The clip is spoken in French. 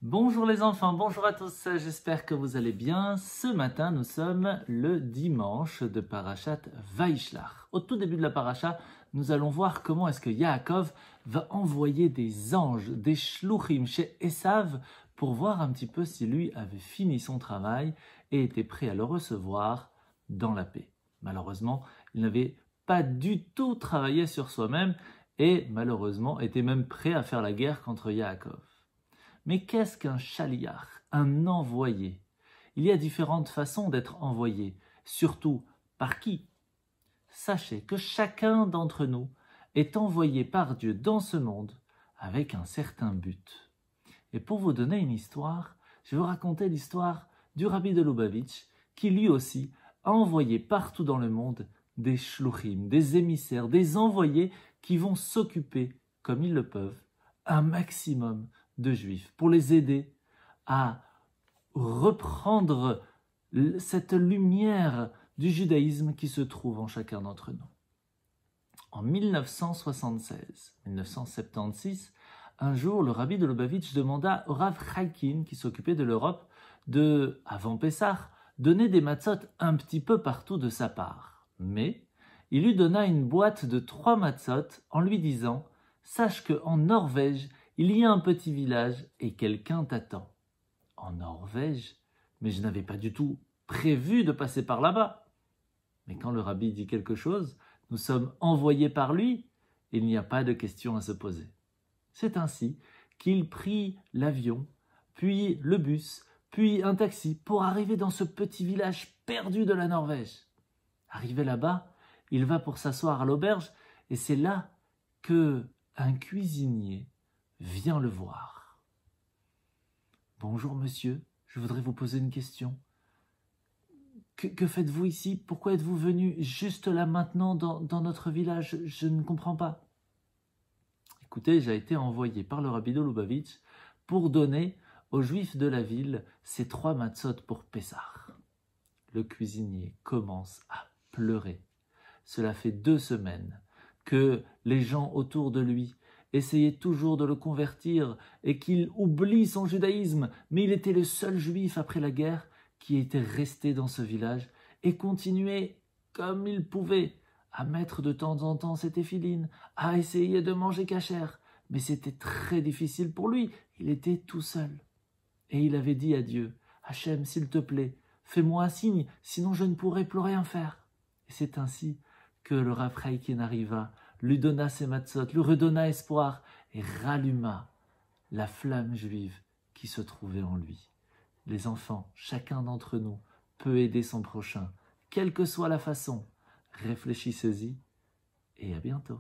Bonjour les enfants, bonjour à tous, j'espère que vous allez bien. Ce matin, nous sommes le dimanche de Parashat Vaishlach. Au tout début de la paracha, nous allons voir comment est-ce que Yaakov va envoyer des anges, des shluchim chez Esav pour voir un petit peu si lui avait fini son travail et était prêt à le recevoir dans la paix. Malheureusement, il n'avait pas du tout travaillé sur soi-même et malheureusement était même prêt à faire la guerre contre Yaakov. Mais qu'est-ce qu'un shaliach, un envoyé? Il y a différentes façons d'être envoyé, surtout par qui? Sachez que chacun d'entre nous est envoyé par Dieu dans ce monde avec un certain but. Et pour vous donner une histoire, je vais vous raconter l'histoire du Rabbi de Lubavitch qui lui aussi a envoyé partout dans le monde des shluchim, des émissaires, des envoyés qui vont s'occuper, comme ils le peuvent, un maximum de juifs pour les aider à reprendre cette lumière du judaïsme qui se trouve en chacun d'entre nous. En 1976, un jour, le rabbi de Lubavitch demanda au Rav Chaikin, qui s'occupait de l'Europe, avant Pessah, donner des matzot un petit peu partout de sa part. Mais il lui donna une boîte de 3 matzot en lui disant « Sache qu'en Norvège, il y a un petit village et quelqu'un t'attend. » En Norvège? Mais je n'avais pas du tout prévu de passer par là-bas. Mais quand le rabbi dit quelque chose, nous sommes envoyés par lui, il n'y a pas de question à se poser. C'est ainsi qu'il prit l'avion, puis le bus, puis un taxi pour arriver dans ce petit village perdu de la Norvège. Arrivé là-bas, il va pour s'asseoir à l'auberge et c'est là que un cuisinier vient le voir. « Bonjour monsieur, je voudrais vous poser une question. Que faites-vous ici? Pourquoi êtes-vous venu juste là maintenant dans notre village? Je ne comprends pas. » Écoutez, j'ai été envoyé par le rabbi de Lubavitch pour donner aux juifs de la ville ces 3 matzot pour Pessah. Le cuisinier commence à pleurer. Cela fait 2 semaines que les gens autour de lui essayaient toujours de le convertir et qu'il oublie son judaïsme, mais il était le seul juif après la guerre qui était resté dans ce village et continuait comme il pouvait à mettre de temps en temps ses téphilines, à essayer de manger cachère. Mais c'était très difficile pour lui, il était tout seul. Et il avait dit à Dieu, « Hachem, s'il te plaît, fais-moi un signe, sinon je ne pourrai plus rien faire. » Et c'est ainsi que le Rav Chaikin arriva, lui donna ses matzot, lui redonna espoir et ralluma la flamme juive qui se trouvait en lui. Les enfants, chacun d'entre nous peut aider son prochain, quelle que soit la façon. Réfléchissez-y et à bientôt.